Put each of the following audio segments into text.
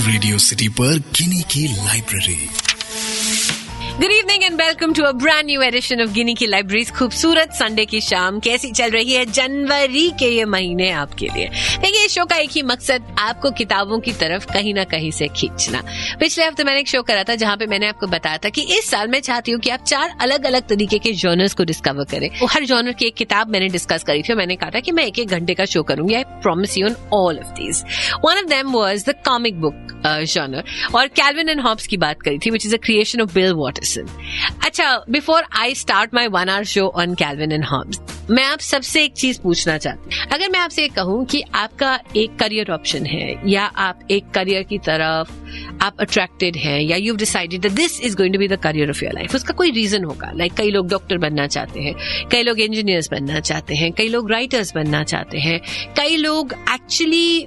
Radio city पर गिनी की library. Good evening and welcome to a brand new edition of Gini की library. खूबसूरत Sunday की शाम कैसी चल रही है जनवरी के ये महीने आपके लिए? देखिए, इस शो का एक ही मकसद आपको किताबों की तरफ कहीं ना कहीं से खींचना। पिछले हफ्ते मैंने एक शो करा था जहां पे मैंने आपको बताया था कि इस साल मैं चाहती हूँ कि आप 4 अलग अलग तरीके के जॉनर्स को डिस्कवर करें। हर जॉनर की एक किताब मैंने डिस्कस करी थी और मैंने कहा था कि मैं 1-1 घंटे का शो करूंगी। I promise you on all of these. One of them was the comic book genre और कैल्विन एंड हॉब्स की बात करी थी, which is a creation of Bill Watterson. अच्छा, before I start my 1 hour show on Calvin and Hobbes, मैं आप सबसे एक चीज पूछना चाहती हूँ। अगर मैं आपसे कहूँ कि आपका एक करियर ऑप्शन है या आप एक करियर की तरफ आप अट्रैक्टेड हैं या you decided that this is going to be the career of your life, उसका कोई रीजन होगा। लाइक कई लोग डॉक्टर बनना चाहते हैं, कई लोग इंजीनियर्स बनना चाहते हैं, कई लोग राइटर्स बनना चाहते हैं, कई लोग एक्चुअली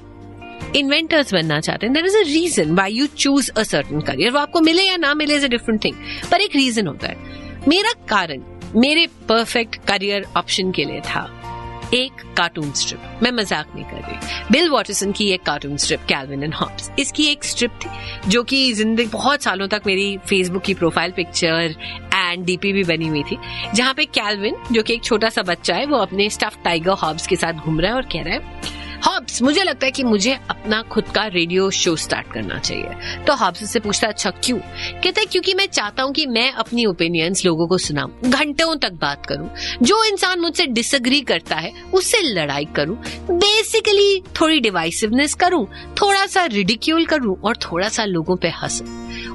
इन्वेंटर्स बनना चाहते हैं। There is a reason why you choose a certain career. वो आपको मिले या ना मिले इज अ डिफरेंट थिंग, पर एक रीजन होता है। मेरा कारण मेरे परफेक्ट करियर ऑप्शन के लिए था एक कार्टून स्ट्रिप। मैं मजाक नहीं कर रही। बिल वॉटरसन की एक cartoon strip Calvin and Hobbes, इसकी एक स्ट्रिप थी जो कि जिंदगी बहुत सालों तक मेरी फेसबुक की प्रोफाइल पिक्चर एंड डीपी भी बनी हुई थी, जहां पे कैल्विन जो कि एक छोटा सा बच्चा है वो अपने स्टफ टाइगर हॉब्स के साथ घूम रहा है और कह रहा है, हॉब्स मुझे लगता है कि मुझे अपना खुद का रेडियो शो स्टार्ट करना चाहिए। तो हॉब्स उससे पूछता, अच्छा क्यों? कहता है क्योंकि मैं चाहता हूं कि मैं अपनी ओपिनियंस लोगों को सुनाऊं, घंटों तक बात करूं, जो इंसान मुझसे डिसएग्री करता है उससे लड़ाई करूं, बेसिकली थोड़ी डिवाइसिवनेस करूं, थोड़ा सा रिडिक्यूल करूं और थोड़ा सा लोगों पे हंसूं।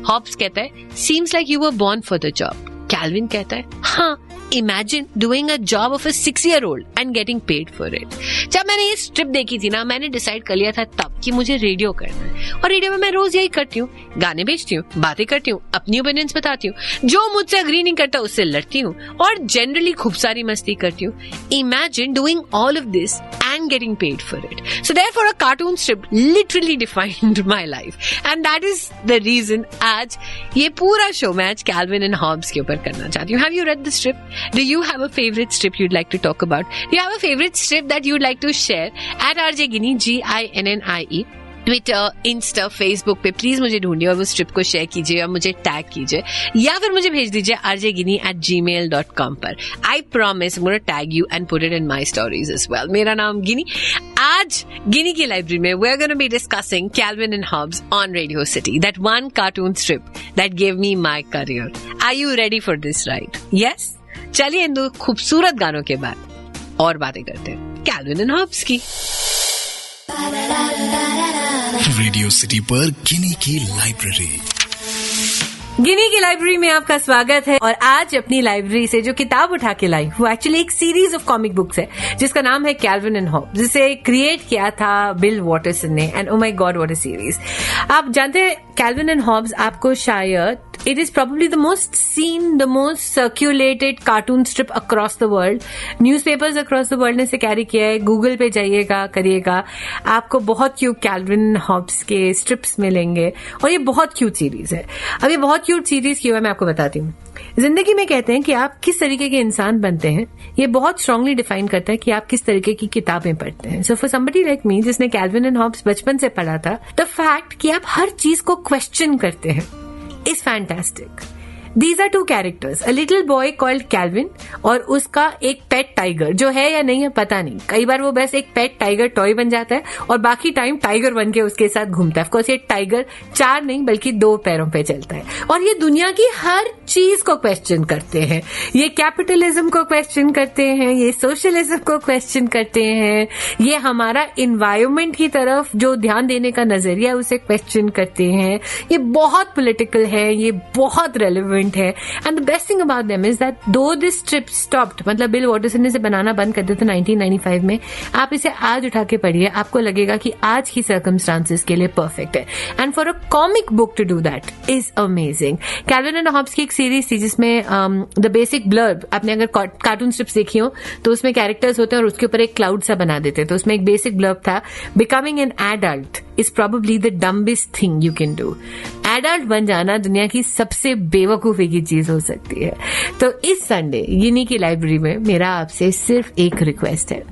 हॉब्स कहता है, seems like you were born for the job. Calvin कहता है, हाँ, imagine doing a job of a 6-year-old and getting paid for it. जब मैंने ये स्ट्रिप देखी थी ना, मैंने डिसाइड कर लिया था तब कि मुझे रेडियो करना है। और रेडियो में मैं रोज यही करती हूँ, गाने बेचती हूँ, बातें करती हूँ, अपनी ओपिनियंस बताती हूँ, जो मुझसे अग्री नहीं करता उससे लड़ती हूँ और जनरली खूब सारी मस्ती करती हूँ। Imagine doing all of this and getting paid for it. So therefore a cartoon strip literally defined my life and that is the reason आज ये पूरा शो मैं आज कैल्विन एंड हॉब्स के ऊपर करना चाहती हूँ। Have you read the strip? Do you have a favorite strip you'd like to talk about? Do you have a favorite strip that you'd like to share at RJ Ginny, GINNIE, Twitter, Insta, Facebook पे please मुझे ढूंढिए और वो strip को share कीजिए और मुझे tag कीजिए या फिर मुझे भेज दीजिए rjginny@gmail.com पर। I promise I'm gonna tag you and put it in my stories as well. मेरा नाम गिनी। आज गिनी की लाइब्रेरी में we're gonna be discussing Calvin and Hobbes on Radio City, that one cartoon strip that gave me my career. Are you ready for this ride? Yes? चलिए इन 2 खूबसूरत गानों के बाद और बातें करते हैं कैल्विन एंड हॉब्स की। रेडियो सिटी पर गिनी की लाइब्रेरी। गिनी की लाइब्रेरी में आपका स्वागत है और आज अपनी लाइब्रेरी से जो किताब उठा के लाई वो एक्चुअली एक सीरीज ऑफ कॉमिक बुक्स है जिसका नाम है कैल्विन एंड हॉब्स, जिसे क्रिएट किया था बिल वॉटरसन ने। And oh my God what a series. आप जानते हैं कैल्विन एंड हॉब्स आपको शायद it is probably the most seen, the most circulated cartoon strip across the world. Newspapers across the world ने इसे कैरी किया है। गूगल पे जाइएगा, करिएगा, आपको बहुत क्यूट कैल्विन हॉब्स के स्ट्रिप्स मिलेंगे और ये बहुत क्यूट सीरीज है। अब ये बहुत क्यूट सीरीज क्यों है मैं आपको बताती हूँ। जिंदगी में कहते हैं कि आप किस तरीके के इंसान बनते हैं ये बहुत स्ट्रांगली डिफाइन करता है कि आप किस तरीके की किताबें पढ़ते हैं। So for somebody like me जिसने कैल्विन एंड हॉब्स बचपन से पढ़ा था, द फैक्ट कि आप हर चीज को क्वेश्चन करते हैं is fantastic. These are 2 characters, a little boy called Calvin और उसका एक पेट टाइगर जो है या नहीं है पता नहीं। कई बार वो बस एक पेट टाइगर टॉय बन जाता है और बाकी टाइम टाइगर बन के उसके साथ घूमता है। ऑफकोर्स ये टाइगर 4 नहीं बल्कि 2 पैरों पे चलता है और ये दुनिया की हर चीज को क्वेश्चन करते हैं। ये कैपिटलिज्म को क्वेश्चन करते हैं, ये सोशलिज्म को क्वेश्चन करते हैं, ये हमारा इन्वायरमेंट की तरफ जो ध्यान देने का नजरिया उसे क्वेश्चन करते हैं। ये बहुत पॉलिटिकल है, ये बहुत रेलेवेंट है। And the best thing about them is that दो दिस स्ट्रिप स्टॉप्ड, मतलब बिल वॉटरसन ने इसे बनाना बंद कर दिया था 1995 में। आप इसे आज उठा के पढ़िए, आपको लगेगा कि आज की सर्कमस्टांसेस के लिए परफेक्ट है। And for a comic book to do that is amazing. Calvin and Hobbs की एक सीरीज थी जिसमें द बेसिक ब्लर्ब, आपने अगर कार्टून स्ट्रिप्स देखी हो तो उसमें कैरेक्टर्स होते हैं और उसके ऊपर एक क्लाउड सा बना देते हैं। तो उसमें एक बेसिक ब्लर्ब था, becoming an adult is probably the dumbest thing you can do. Adult बन जाना दुनिया की सबसे बेवकूफी की चीज हो सकती है। तो इस संडे गिनी की लाइब्रेरी में मेरा आपसे सिर्फ एक रिक्वेस्ट है,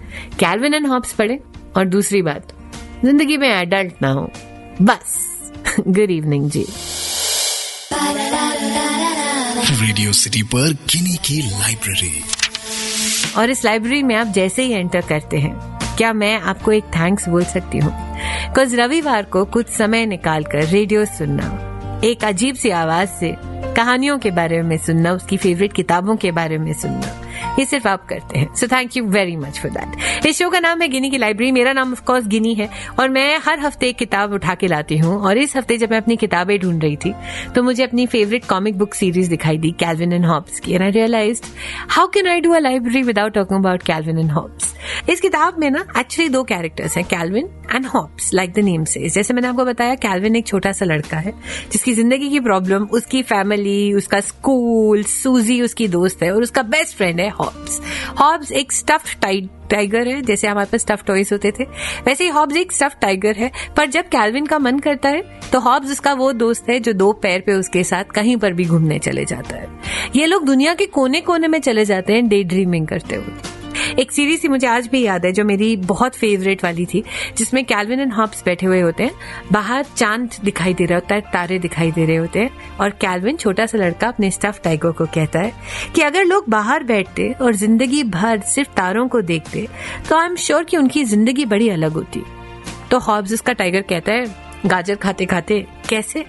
कैल्विन एंड हॉब्स पढ़ें और दूसरी बात, जिंदगी में एडल्ट ना हो बस। गुड इवनिंग जी। रेडियो सिटी पर गिनी की लाइब्रेरी। और इस लाइब्रेरी में आप जैसे ही एंटर करते हैं, क्या मैं आपको एक थैंक्स बोल सकती हूँ? बिकॉज रविवार को कुछ समय निकालकर रेडियो सुनना, एक अजीब सी आवाज से कहानियों के बारे में सुनना, उसकी फेवरेट किताबों के बारे में सुनना, ये सिर्फ आप करते हैं। So thank you very much for that. इस शो का नाम है गिनी की लाइब्रेरी। मेरा नाम ऑफ कोर्स गिनी है और मैं हर हफ्ते एक किताब उठा के लाती हूँ। और इस हफ्ते जब मैं अपनी किताबें ढूंढ रही थी तो मुझे अपनी फेवरेट कॉमिक बुक सीरीज दिखाई दी, कैल्विन एंड हॉब्स की। And I realized how can I do a library without talking about Calvin and Hobbs. इस किताब में ना एक्चुअली दो कैरेक्टर्स हैं, Calvin and Hobbs, like the name says. जैसे मैंने आपको बताया, कैल्विन एक छोटा सा लड़का है जिसकी जिंदगी की प्रॉब्लम, उसकी फैमिली, उसका स्कूल, सूजी उसकी दोस्त है और उसका बेस्ट फ्रेंड है हॉब्स। हॉब्स एक स्टफ्ड टाइगर है, जैसे हमारे पास स्टफ्ड टॉयज होते थे वैसे ही हॉब्स एक स्टफ्ड टाइगर है। पर जब कैल्विन का मन करता है तो हॉब्स उसका वो दोस्त है जो दो पैर पे उसके साथ कहीं पर भी घूमने चले जाता है। ये लोग दुनिया के कोने कोने में चले जाते हैं डे ड्रीमिंग करते हुए। एक सीरीज थी, मुझे आज भी याद है, जो मेरी बहुत फेवरेट वाली थी, जिसमें कैल्विन एंड हॉब्स बैठे हुए होते हैं, बाहर चांद दिखाई दे रहा होता है, तारे दिखाई दे रहे होते हैं और कैल्विन छोटा सा लड़का अपने स्टफ टाइगर को कहता है कि अगर लोग बाहर बैठते और जिंदगी भर सिर्फ तारों को देखते तो आई एम श्योर कि उनकी जिंदगी बड़ी अलग होती। तो हॉब्स उसका टाइगर कहता है, गाजर खाते खाते कैसे?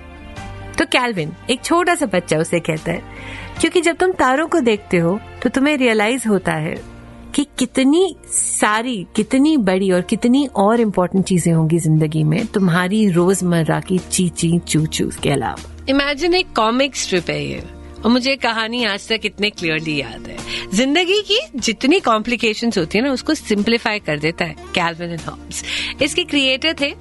तो कैल्विन एक छोटा सा बच्चा उसे कहता है, क्योंकि जब तुम तारों को देखते हो तो तुम्हें रियलाइज होता है कि कितनी सारी, कितनी बड़ी और कितनी और इम्पोर्टेंट चीजें होंगी जिंदगी में तुम्हारी रोजमर्रा की ची चू के अलावा। इमेजिन एक कॉमिक स्ट्रिप है ये, और मुझे कहानी आज तक इतने क्लियरली याद है। जिंदगी की जितनी कॉम्प्लिकेशंस होती है ना, उसको सिंप्लीफाई कर देता है कैल्विन एंड हॉब्स। इसके क्रिएटर थे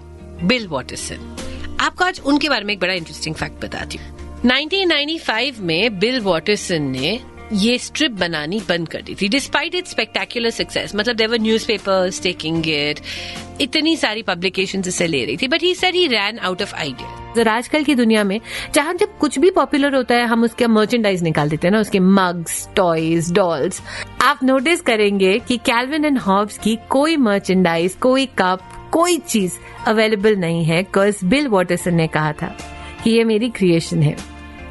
बिल वॉटरसन। आपको आज उनके बारे में एक बड़ा इंटरेस्टिंग फैक्ट बताती हूँ। 1995 में बिल वॉटरसन ने ये स्ट्रिप बनानी बंद कर दी थी, डिस्पाइट इट्स स्पेक्टेक्युलर सक्सेस। मतलब there were newspapers taking it, इतनी सारी पब्लिकेशंस इसे ले रही थी, but he said he ran out of ideas. और आजकल की दुनिया में जहां जब कुछ भी पॉपुलर होता है हम उसके मर्चेंडाइज निकाल देते हैं ना, उसके मग्स, टॉयज, डॉल्स। आप नोटिस करेंगे कि कैल्विन एंड हॉब्स की कोई मर्चेंडाइज, कोई कप, कोई चीज अवेलेबल नहीं है, बिकॉज बिल वॉटरसन ने कहा था कि ये मेरी क्रिएशन है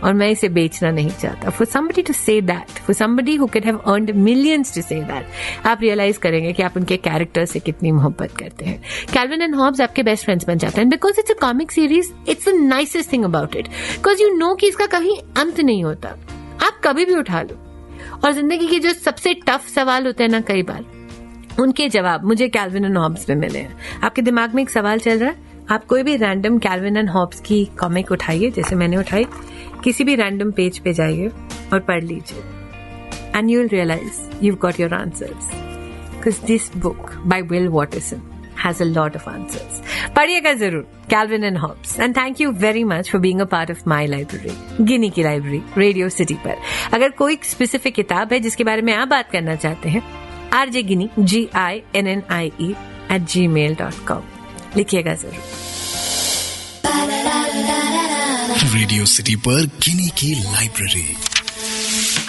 और मैं इसे बेचना नहीं चाहता। For somebody to say that, for somebody who could have earned millions to say that, आप रियलाइज करेंगे कि आप उनके कैरेक्टर से कितनी मोहब्बत करते हैं। कैल्विन एंड हॉब्स आपके बेस्ट फ्रेंड्स बन जाते हैं because it's a comic series. It's the nicest thing about it, because you know कि इसका कहीं अंत नहीं होता, आप कभी भी उठा लो। और जिंदगी के जो सबसे टफ सवाल होते हैं ना, कई बार उनके जवाब मुझे कैल्विन एंड हॉब्स में मिले हैं। आपके दिमाग में एक सवाल चल रहा है, आप कोई भी रैंडम कैल्विन एंड हॉब्स की कॉमिक उठाइए, जैसे मैंने उठाई, किसी भी रैंडम पेज पे जाइए और पढ़ लीजिए, and you will realise you got your answers, because this book by Bill Watterson has a lot of answers. पढ़िएगा जरूर Calvin and Hobbes. And thank you very much for being a part of my library, Gini की library, radio city पर। अगर कोई specific किताब है जिसके बारे में आप बात करना चाहते हैं, rjginnie GINNIE@gmail.com लिखिएगा जरूर। रेडियो सिटी पर गिनी की लाइब्रेरी।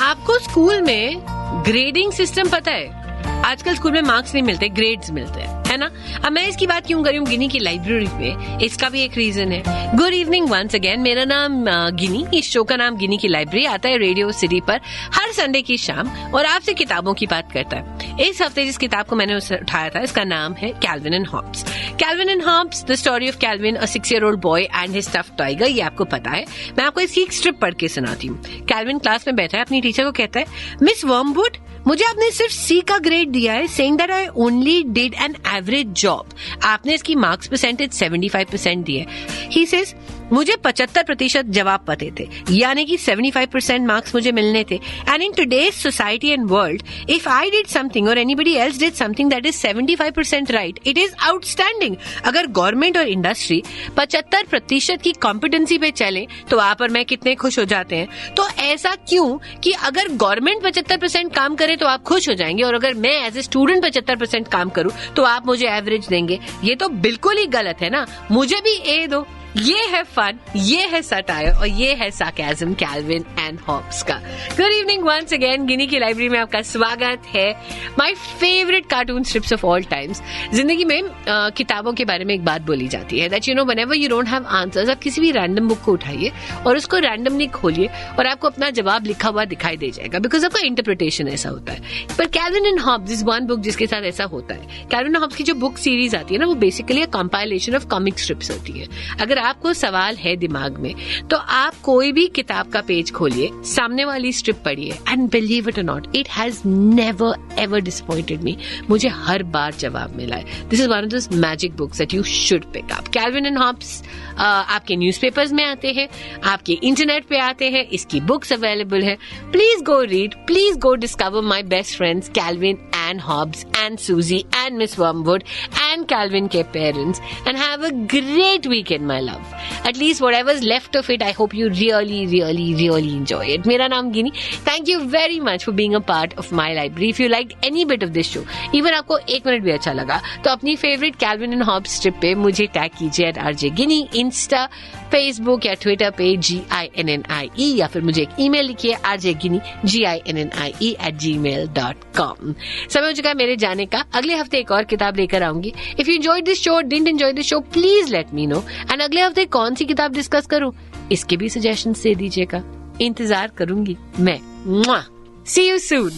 आपको स्कूल में ग्रेडिंग सिस्टम पता है? आजकल स्कूल में मार्क्स नहीं मिलते, ग्रेड्स मिलते हैं, है ना? अब मैं इसकी बात क्यों करूं गिनी की लाइब्रेरी में, इसका भी एक रीजन है। गुड इवनिंग वंस अगेन, मेरा नाम गिनी। इस शो का नाम गिनी की लाइब्रेरी आता है रेडियो सिटी पर हर संडे की शाम और आपसे किताबों की बात करता है। इस हफ्ते जिस किताब को मैंने उठाया था, इसका नाम है Calvin and Hobbs. Calvin and Hobbs, the story of Calvin, a 6-year-old boy and his stuffed tiger. ये आपको पता है। मैं आपको इसकी एक स्ट्रिप पढ़ के सुनाती हूँ। कैल्विन क्लास में बैठा है, अपनी टीचर को कहता है, मिस वर्मवुड, मुझे आपने सिर्फ C का ग्रेड दिया है, saying that I only did an average job। आपने इसकी मार्क्स परसेंटेज 75% दी है। He says, मुझे 75% जवाब पते थे, यानी कि 75% मार्क्स मुझे मिलने थे। And in today's society and world, if I did something or anybody else did something that is 75% right, it is outstanding. अगर गवर्नमेंट और इंडस्ट्री 75% की कॉम्पिटेंसी पे चले तो आप और मैं कितने खुश हो जाते हैं। तो ऐसा क्यों कि अगर गवर्नमेंट 75% काम करे तो आप खुश हो जाएंगे और अगर मैं एज ए स्टूडेंट 75% काम करूं तो आप मुझे एवरेज देंगे? ये तो बिल्कुल ही गलत है ना। मुझे भी A दो, ये है फन, ये है सटायर और ये है सार्केज्म कैल्विन एंड हॉब्स का। गुड इवनिंग वंस अगेन, गिनी की लाइब्रेरी में आपका स्वागत है। My favourite cartoon strips of all times. जिंदगी में किताबों के बारे में एक बात बोली जाती है that whenever you don't have answers, आप किसी भी रैंडम बुक को उठाइए और उसको रैंडमली खोलिए और आपको अपना जवाब लिखा हुआ दिखाई दे जाएगा, बिकॉज आपका इंटरप्रिटेशन ऐसा होता है। पर Calvin and Hobbs is one book जिसके साथ ऐसा होता है। कैल्विन एंड हॉब्स की जो बुक सीरीज आती है ना, वो basically compilation of comic strips होती है। अगर आपको सवाल है दिमाग में तो आप कोई भी किताब का पेज खोलिए, सामने वाली स्ट्रिप पढ़िए and believe it or not, it has never ever disappointed me. मुझे हर बार जवाब मिला है। This is one of those magic books that you should pick up. Calvin and Hobbs आपके न्यूज़पेपर्स में आते हैं, आपके इंटरनेट पे आते हैं, इसकी बुक्स अवेलेबल है। Please go read, please go discover my best friends Calvin and Hobbs and Susie and Miss Wormwood and Calvin के parents and have a great weekend, my love. At least whatever's left of it, I hope you really enjoy it. मेरा नाम गिनी. Thank you very much for being a part of my library. If you liked any bit of this show, even आपको 1 minute भी अच्छा लगा, तो अपनी favourite Calvin and Hobbs strip पे मुझे टैग कीजिए @RJ Ginny, इंस्टा, फेसबुक या ट्विटर पे GINNIE, या फिर मुझे एक ईमेल लिखिए rjginny GINNIE@gmail.com. समय हो चुका है मेरे जाने का। अगले हफ्ते एक और किताब लेकर आऊंगी। If you enjoyed this show, didn't enjoy this show, please let me know. And अगले हफ्ते कौन सी किताब डिस्कस करूं, इसके भी सजेशंस दे दीजिएगा। इंतजार करूंगी मैं। सी यू सून।